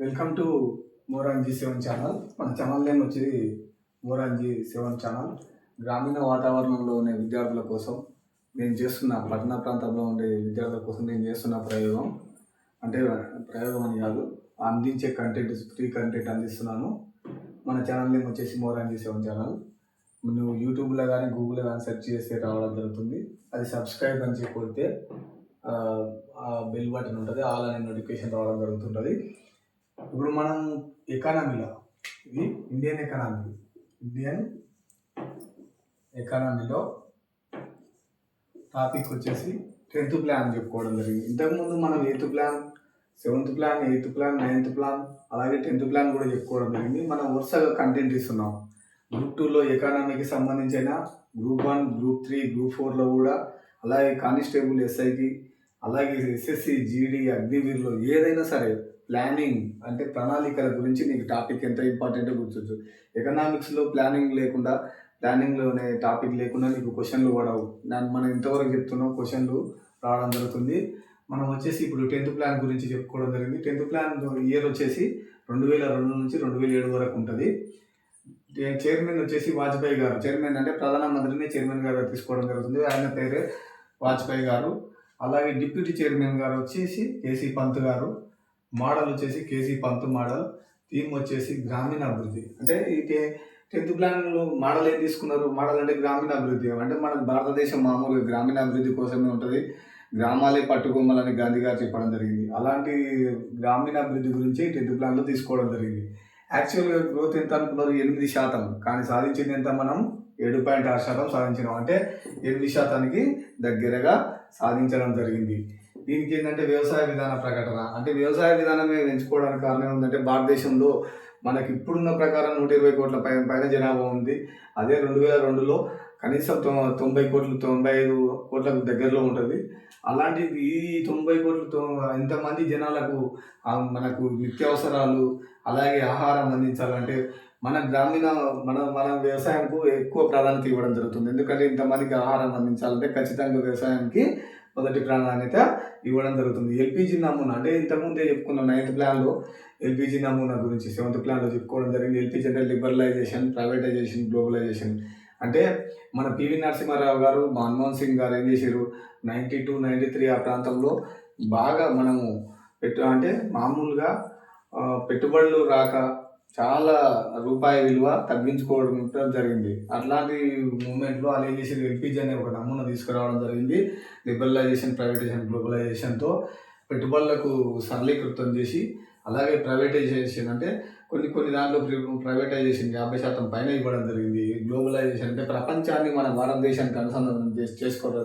Welcome to Moranji seven channel. మన channel name వచ్చి Moranji seven channel. గ్రామీణ వాతావరణంలో ఉండే విద్యార్థుల కోసం నేను చేస్తున్న, పట్టణ ప్రాంతంలో ఉండే విద్యార్థుల కోసం నేను చేస్తున్న ప్రయోగం. అంటే ప్రయోగం అని కాదు, అందించే కంటెంట్, ఫ్రీ కంటెంట్ అందిస్తున్నాను. మన ఛానల్ నేమ్ వచ్చేసి మోరాంజీ సెవెన్ ఛానల్. నువ్వు యూట్యూబ్లో కానీ గూగుల్లో కానీ సెర్చ్ చేస్తే రావడం జరుగుతుంది. అది సబ్స్క్రైబ్ అని చెప్పి కొడితే బెల్ బటన్ ఉంటుంది, ఆల్ అనే నోటిఫికేషన్ రావడం జరుగుతుంటుంది. ఇప్పుడు మనం ఎకానమీలో, ఇది ఇండియన్ ఎకానమీలో టాపిక్ వచ్చేసి 10th ప్లాన్ చెప్పుకోవడం జరిగింది. ఇంతకుముందు మనం 8th plan, 7th plan, 8th plan, 9th plan, అలాగే 10th ప్లాన్ కూడా చెప్పుకోవడం జరిగింది. మనం వరుసగా కంటెంట్ ఇస్తున్నాం. గ్రూప్ 2లో ఎకానమీకి సంబంధించిన, గ్రూప్ 1, గ్రూప్ 3, గ్రూప్ 4లో కూడా, అలాగే కానిస్టేబుల్, ఎస్ఐకి, అలాగే ఎస్ఎస్సి, జీడీ, అగ్నివీర్లో ఏదైనా సరే ప్లానింగ్ అంటే ప్రణాళికల గురించి నీకు టాపిక్ ఎంత ఇంపార్టెంటో గుర్తుంచు. ఎకనామిక్స్లో ప్లానింగ్లోనే టాపిక్ లేకుండా నీకు క్వశ్చన్లు పడవు. మనం ఇంతవరకు చెప్తున్నాం, క్వశ్చన్లు రావడం జరుగుతుంది. మనం వచ్చేసి ఇప్పుడు 10th ప్లాన్ గురించి చెప్పుకోవడం జరిగింది. 10th ప్లాన్ ఇయర్ వచ్చేసి 2002 నుంచి 2007 వరకు ఉంటుంది. చైర్మన్ వచ్చేసి వాజ్పేయి గారు. చైర్మన్ అంటే ప్రధానమంత్రిని చైర్మన్ గారు తీసుకోవడం జరుగుతుంది. ఆయన పేరే వాజ్పేయి గారు. అలాగే డిప్యూటీ చైర్మన్ గారు వచ్చేసి కేసీ పంత్ గారు. మోడల్ వచ్చేసి కేసీ పంత్ మోడల్. థీమ్ వచ్చేసి గ్రామీణ అభివృద్ధి. అంటే ఈ 10th ప్లాన్లో మోడల్ ఏం తీసుకున్నారు? మోడల్ అంటే గ్రామీణ అభివృద్ధి. అంటే మన భారతదేశం మామూలుగా గ్రామీణ అభివృద్ధి కోసమే ఉంటుంది. గ్రామాలే పట్టుకొమ్మలని గాంధీ గారు చెప్పడం జరిగింది. అలాంటి గ్రామీణ అభివృద్ధి గురించి 10th ప్లాన్లో తీసుకోవడం జరిగింది. యాక్చువల్గా గ్రోత్ ఎంత అనుకున్నారు? 8%. కానీ సాధించింది ఎంత? మనం 7.6% సాధించినాం. అంటే 8%కి దగ్గరగా సాధించడం జరిగింది. దీనికి ఏంటంటే వ్యవసాయ విధాన ప్రకటన. అంటే వ్యవసాయ విధానమే ఎంచుకోవడానికి కారణం ఏంటంటే భారతదేశంలో మనకి ఇప్పుడున్న ప్రకారం 120 కోట్ల పైన జనాభా ఉంది. అదే 2002లో కనీసం 90 కోట్లు, 95 కోట్లకు దగ్గరలో ఉంటుంది. అలాంటిది ఈ 90 కోట్లు ఇంతమంది జనాలకు మనకు నిత్యావసరాలు, అలాగే ఆహారం అందించాలంటే మన వ్యవసాయంకు ఎక్కువ ప్రాధాన్యత ఇవ్వడం జరుగుతుంది. ఎందుకంటే ఇంతమందికి ఆహారం అందించాలంటే ఖచ్చితంగా వ్యవసాయానికి మొదటి ప్రాధాన్యత ఇవ్వడం జరుగుతుంది. ఎల్పిజి నమూనా అంటే ఇంతకుముందే చెప్పుకున్న 9th ప్లాన్లో ఎల్పిజి నమూనా గురించి 7th ప్లాన్లో చెప్పుకోవడం జరిగింది. ఎల్పిజి అంటే లిబరలైజేషన్, ప్రైవేటైజేషన్, గ్లోబలైజేషన్. అంటే మన పివి నరసింహారావు గారు, మన్మోహన్ సింగ్ గారు ఏం చేశారు? 92, 93 ఆ ప్రాంతంలో బాగా మనము అంటే మామూలుగా పెట్టుబడులు రాక చాలా రూపాయి విలువ తగ్గించుకోవడం జరిగింది. అట్లాంటి మూమెంట్లో వాళ్ళు ఏం చేసారు? ఎల్పిజి అనే ఒక నమూనా తీసుకురావడం జరిగింది. లిబరలైజేషన్, ప్రైవేటైజేషన్, గ్లోబలైజేషన్తో పెట్టుబడులకు సరళీకృతం చేసి, అలాగే ప్రైవేటైజేషన్ అంటే కొన్ని దాంట్లో ప్రైవేటైజేషన్ 50% పైన ఇవ్వడం జరిగింది. గ్లోబలైజేషన్ అంటే ప్రపంచాన్ని మన భారతదేశానికి అనుసంధానం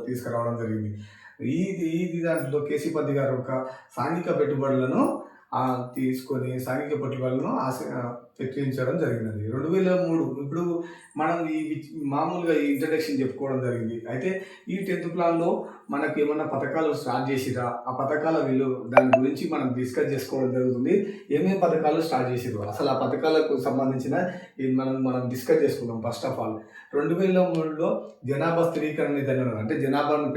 తీసుకురావడం జరిగింది. ఈ దాంట్లో కేసీ పంత్ గారు ఒక సాంఘిక పెట్టుబడులను తీసుకొని సాంఘిక పెట్టుబడులను చర్చించడం జరిగినది. 2003 ఇప్పుడు మనం మామూలుగా ఈ ఇంట్రడక్షన్ చెప్పుకోవడం జరిగింది. అయితే ఈ 10th ప్లాన్లో మనకి ఏమన్నా పథకాలు స్టార్ట్ చేసిరా? ఆ పథకాల దాని గురించి మనం డిస్కస్ చేసుకోవడం జరుగుతుంది. ఏమేమి పథకాలు స్టార్ట్ చేసిరు, అసలు ఆ పథకాలకు సంబంధించిన మనం డిస్కస్ చేసుకుందాం. ఫస్ట్ ఆఫ్ ఆల్ 2003లో జనాభా స్థిరీకరణ నిబంధనలు అంటే జనాభాను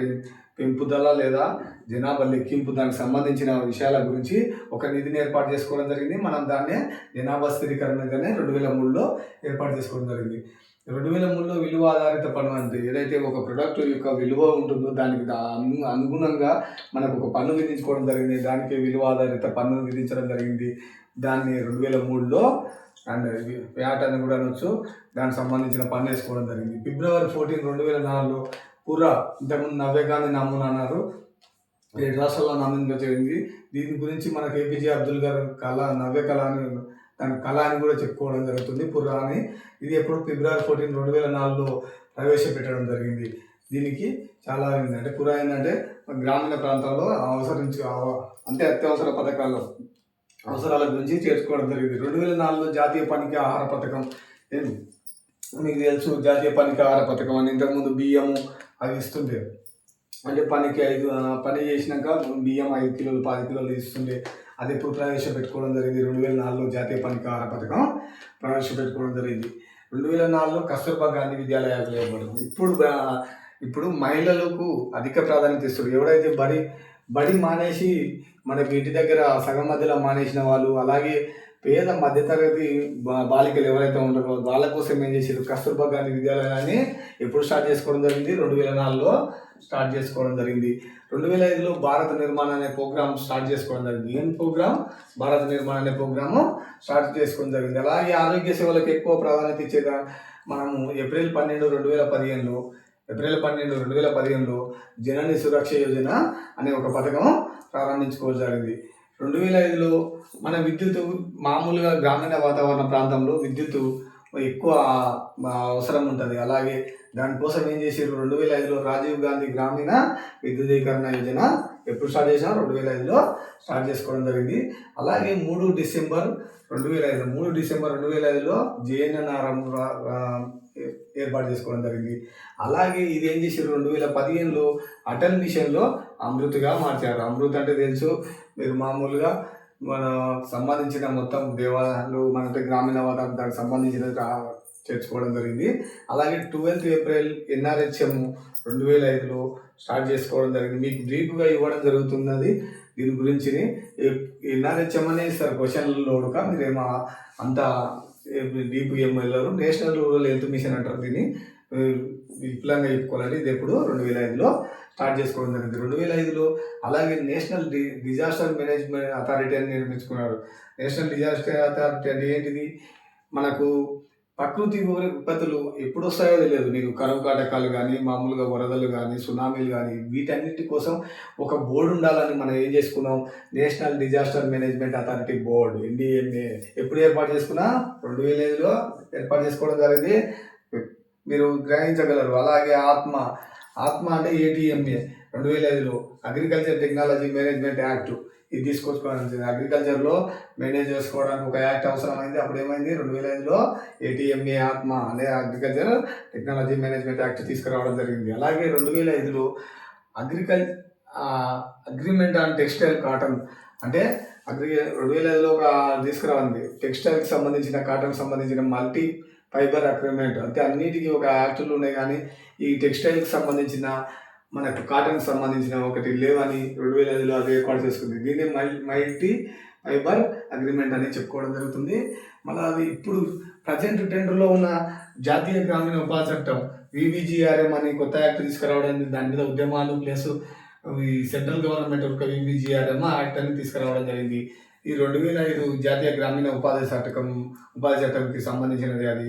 పెంపుదల లేదా జనాభా లెక్కింపు, దానికి సంబంధించిన విషయాల గురించి ఒక నిధిని ఏర్పాటు చేసుకోవడం జరిగింది. మనం దాన్నే జనాభా స్థిరీకరణగానే 2003లో ఏర్పాటు చేసుకోవడం జరిగింది. 2003లో విలువ ఆధారిత పన్ను అంటే ఏదైతే ఒక ప్రొడక్ట్ యొక్క విలువ ఉంటుందో దానికి అనుగుణంగా మనకు ఒక పన్ను విధించుకోవడం జరిగింది. దానికి విలువ ఆధారిత పన్ను విధించడం జరిగింది. దాన్ని 2003లో అండ్ వ్యాట్ అని కూడా అనొచ్చు, దానికి సంబంధించిన పన్ను వేసుకోవడం జరిగింది. ఫిబ్రవరి 14, 2004లో పురా, ఇంతకుముందు నవ్యగాంధీ నమూనా అన్నారు, 7 రాష్ట్రాల్లో నమూనా జరిగింది. దీని గురించి మనకు ఏపీజే అబ్దుల్ గారు నవ్య కళ అని, దాని కళ అని కూడా చెప్పుకోవడం జరుగుతుంది. పురా అని ఇది ఎప్పుడు ఫిబ్రవరి 14, 2004లో ప్రవేశపెట్టడం జరిగింది. దీనికి చాలా ఏంటంటే పురా ఏంటంటే గ్రామీణ ప్రాంతాల్లో అంటే అత్యవసర పథకాలు అవసరాల గురించి చేర్చుకోవడం జరిగింది. 2004లో జాతీయ పనికి ఆహార పథకం, మీకు తెలుసు జాతీయ పనికి ఆహార పథకం అని. ఇంతకుముందు బియ్యము అవి ఇస్తుండే, అంటే పని చేసినాక బియ్యం 5 కిలోలు, 10 కిలోలు ఇస్తుండే. అది ఎప్పుడు ప్రవేశపెట్టుకోవడం జరిగింది? 2004లో జాతీయ పనికి ఆహార పథకం ప్రవేశపెట్టుకోవడం జరిగింది. 2004లో కస్తూర్బా గాంధీ విద్యాలయాలు ఏర్పడింది. ఇప్పుడు మహిళలకు అధిక ప్రాధాన్యత ఇస్తారు. ఎవడైతే బడి మానేసి మనకి ఇంటి దగ్గర సగం మధ్యలో మానేసిన వాళ్ళు, అలాగే పేద మధ్యతరగతి బాలికలు ఎవరైతే ఉంటారో వాళ్ళ కోసం ఏం చేశారు, కస్తూర్బా గాంధీ విద్యాలయాన్ని ఎప్పుడు స్టార్ట్ చేసుకోవడం జరిగింది, 2004లో స్టార్ట్ చేసుకోవడం జరిగింది. 2005లో భారత నిర్మాణ అనే ప్రోగ్రామ్ స్టార్ట్ చేసుకోవడం జరిగింది. ఏం ప్రోగ్రామ్? భారత నిర్మాణ అనే ప్రోగ్రాము స్టార్ట్ చేసుకోవడం జరిగింది. అలాగే ఆరోగ్య సేవలకు ఎక్కువ ప్రాధాన్యత ఇచ్చేదా మనము ఏప్రిల్ 12, 2015లో జనని సురక్ష యోజన అనే ఒక పథకం ప్రారంభించుకోవడం జరిగింది. 2005లో మన విద్యుత్ మామూలుగా గ్రామీణ వాతావరణ ప్రాంతంలో విద్యుత్ ఎక్కువ అవసరం ఉంటుంది. అలాగే దానికోసం ఏం చేశారు, 2005లో రాజీవ్ గాంధీ గ్రామీణ విద్యుదీకరణ యోజన ఎప్పుడు స్టార్ట్ చేసినా 2005లో స్టార్ట్ చేసుకోవడం జరిగింది. అలాగే 3 డిసెంబర్ 2005లో జేఎన్ఎన్ఆర్ఎం ఏర్పాటు చేసుకోవడం జరిగింది. అలాగే ఇది ఏం చేశారు, 2015లో అటల్ మిషన్లో అమృత్గా మార్చారు. అమృత్ అంటే తెలుసు మీరు, మామూలుగా మన సంబంధించిన మొత్తం దేవాలయాలు మన గ్రామీణ వాతావరణం దానికి సంబంధించిన చేర్చుకోవడం జరిగింది. అలాగే 12 ఏప్రిల్ ఎన్ఆర్హెచ్ఎం 2005లో స్టార్ట్ చేసుకోవడం జరిగింది. మీకు బ్రీఫ్గా ఇవ్వడం జరుగుతున్నది దీని గురించి. ఎన్ఆర్హెచ్ఎం అనే ఇస్తారు క్వశ్చన్లో, మీరేమో అంత డీప్ ఏం వెళ్ళారు. నేషనల్ రూరల్ హెల్త్ మిషన్ అంటారు దీన్ని, విపులంగా చెప్పుకోవాలంటే. ఇది ఎప్పుడు 2005లో స్టార్ట్ చేసుకోవడం జరిగింది. 2005లో అలాగే నేషనల్ డిజాస్టర్ మేనేజ్మెంట్ అథారిటీ అని నిర్మించుకున్నారు. నేషనల్ డిజాస్టర్ అథారిటీ అంటే ఏంటిది, మనకు ప్రకృతి విపత్తులు ఎప్పుడు వస్తాయో తెలియదు. నీకు కరువు కాటకాలు కానీ, మామూలుగా వరదలు కానీ, సునామీలు కానీ, వీటన్నిటి కోసం ఒక బోర్డు ఉండాలని మనం ఏం చేసుకున్నాం, national disaster management authority board NDMA ఎప్పుడు ఏర్పాటు చేసుకున్నా 2005లో ఏర్పాటు చేసుకోవడం జరిగింది. మీరు గ్రహించగలరు. అలాగే ఆత్మ అంటే ATMA 2005లో అగ్రికల్చర్ టెక్నాలజీ మేనేజ్మెంట్ యాక్ట్ ఇది తీసుకొచ్చుకోవడానికి, అగ్రికల్చర్లో మేనేజ్ చేసుకోవడానికి ఒక యాక్ట్ అవసరమైంది. అప్పుడు ఏమైంది, 2005లో ATMA ఆత్మ అనే అగ్రికల్చర్ టెక్నాలజీ మేనేజ్మెంట్ యాక్ట్ తీసుకురావడం జరిగింది. అలాగే 2005లో అగ్రిమెంట్ ఆన్ టెక్స్టైల్ కాటన్ అంటే 2005లో ఒక తీసుకురావాలి టెక్స్టైల్కి సంబంధించిన, కాటన్కి సంబంధించిన మల్టీ ఫైబర్ అగ్రిమెంట్. అంటే అన్నిటికీ ఒక యాక్టులు ఉన్నాయి, కానీ ఈ టెక్స్టైల్కి సంబంధించిన, మనకు కాటన్కి సంబంధించిన ఒకటి లేవని 2005లో అది ఏర్పాటు చేసుకుంది. దీన్ని మల్టీ ఫైబర్ అగ్రిమెంట్ అని చెప్పుకోవడం జరుగుతుంది. మళ్ళీ అది ఇప్పుడు ప్రజెంట్ టెండర్లో ఉన్న జాతీయ గ్రామీణ ఉపాధి చట్టం VBGRM అని కొత్త యాక్ట్ తీసుకురావడానికి, దాని మీద ఉద్యమాలు ప్లస్ ఈ సెంట్రల్ గవర్నమెంట్ ఒక VBGRM యాక్ట్ అని తీసుకురావడం జరిగింది. ఈ 2005 జాతీయ గ్రామీణ ఉపాధి చట్టంకి సంబంధించినది. అది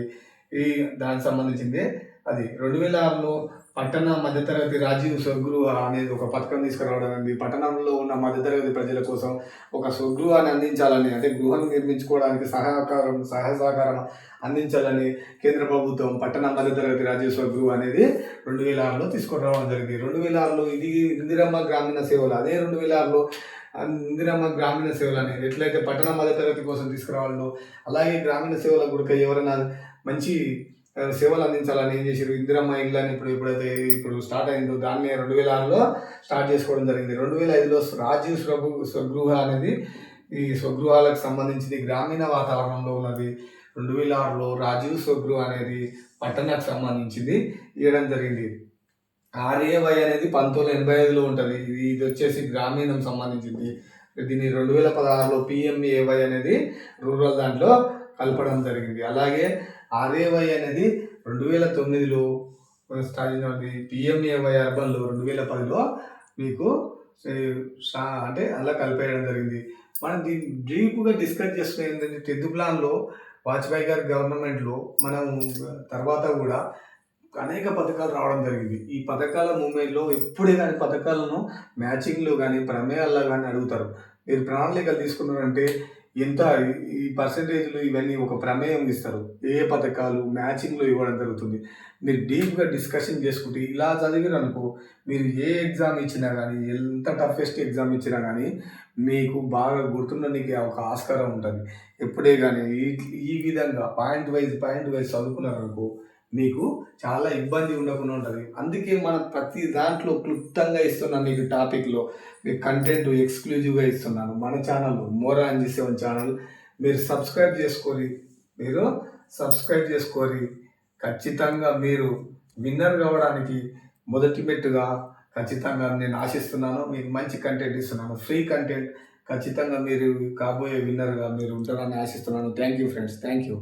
దానికి సంబంధించింది. అది 2006లో పట్టణ మధ్యతరగతి రాజీవ్ స్వగృహ అనేది ఒక పథకం తీసుకురావడం అనేది, పట్టణంలో ఉన్న మధ్యతరగతి ప్రజల కోసం ఒక స్వగృహాన్ని అందించాలని, అంటే గృహం నిర్మించుకోవడానికి సహాయ సహకారం అందించాలని కేంద్ర ప్రభుత్వం పట్టణ మధ్యతరగతి రాజీవ్ స్వగృహ అనేది 2006లో తీసుకురావడం జరిగింది. 2006లో ఇది ఇందిరమ్మ గ్రామీణ సేవలు. అదే 2006లో ఇందిరమ్మ గ్రామీణ సేవలు అనేది ఎట్లయితే పట్టణ మధ్యతరగతి కోసం తీసుకురావాలో, అలాగే గ్రామీణ సేవల గురిక ఎవరైనా మంచి సేవలు అందించాలని ఏం చేశారు, ఇందిరమ్మ ఇల్లు అని ఇప్పుడు స్టార్ట్ అయిందో దాన్ని 2006లో స్టార్ట్ చేసుకోవడం జరిగింది. 2005లో రాజీవ్ స్వగృహ అనేది ఈ స్వగృహాలకు సంబంధించింది గ్రామీణ వాతావరణంలో ఉన్నది. 2006లో రాజీవ్ స్వగృహ అనేది పట్టణానికి సంబంధించింది ఇవ్వడం జరిగింది. RAY అనేది 1985లో ఉంటుంది. ఇది వచ్చేసి గ్రామీణం సంబంధించింది. దీన్ని 2016లో PMAY అనేది రూరల్ దాంట్లో కలపడం జరిగింది. అలాగే RAY అనేది 2009లో స్టార్ట్ అయినది. PMAY అర్బన్లో 2010లో మీకు అంటే అలా కలిపేయడం జరిగింది. మనం దీన్ని బ్రీఫ్గా డిస్కస్ చేసుకునే ఏంటంటే, 10th ప్లాన్లో వాజ్పేయి గారి గవర్నమెంట్లో మనం తర్వాత కూడా అనేక పథకాలు రావడం జరిగింది. ఈ పథకాల మూమెంట్లో ఎప్పుడే కానీ పథకాలను మ్యాచింగ్లో కానీ ప్రమేయాల్లో కానీ అడుగుతారు. మీరు ప్రణాళికలు తీసుకున్నారంటే ఎంత ఈ పర్సంటేజ్లు ఇవన్నీ ఒక ప్రమేయం ఇస్తారు. ఏ పథకాలు మ్యాచింగ్లో ఇవ్వడం జరుగుతుంది. మీరు డీప్గా డిస్కషన్ చేసుకుంటే ఇలా చదివారు అనుకో, మీరు ఏ ఎగ్జామ్ ఇచ్చినా కానీ, ఎంత టఫెస్ట్ ఎగ్జామ్ ఇచ్చినా కానీ మీకు బాగా గుర్తుండడానికి ఒక ఆస్కారం ఉంటుంది. ఎప్పుడే కానీ ఈ విధంగా పాయింట్ వైజ్ చదువుకున్నారనుకో మీకు చాలా ఇబ్బంది ఉండకుండా ఉంటుంది. అందుకే మనం ప్రతి దాంట్లో క్లుప్తంగా ఇస్తున్నాను. మీకు టాపిక్లో మీకు కంటెంట్ ఎక్స్క్లూజివ్గా ఇస్తున్నాను. మన ఛానల్ More-N-G7 ఛానల్ మీరు సబ్స్క్రైబ్ చేసుకొని ఖచ్చితంగా మీరు విన్నర్ కావడానికి మొదటి మెట్టుగా ఖచ్చితంగా నేను ఆశిస్తున్నాను. మీకు మంచి కంటెంట్ ఇస్తున్నాను. ఫ్రీ కంటెంట్ ఖచ్చితంగా మీరు కాబోయే విన్నర్‌గా మీరు ఉంటారని ఆశిస్తున్నాను. Thank you friends. Thank you.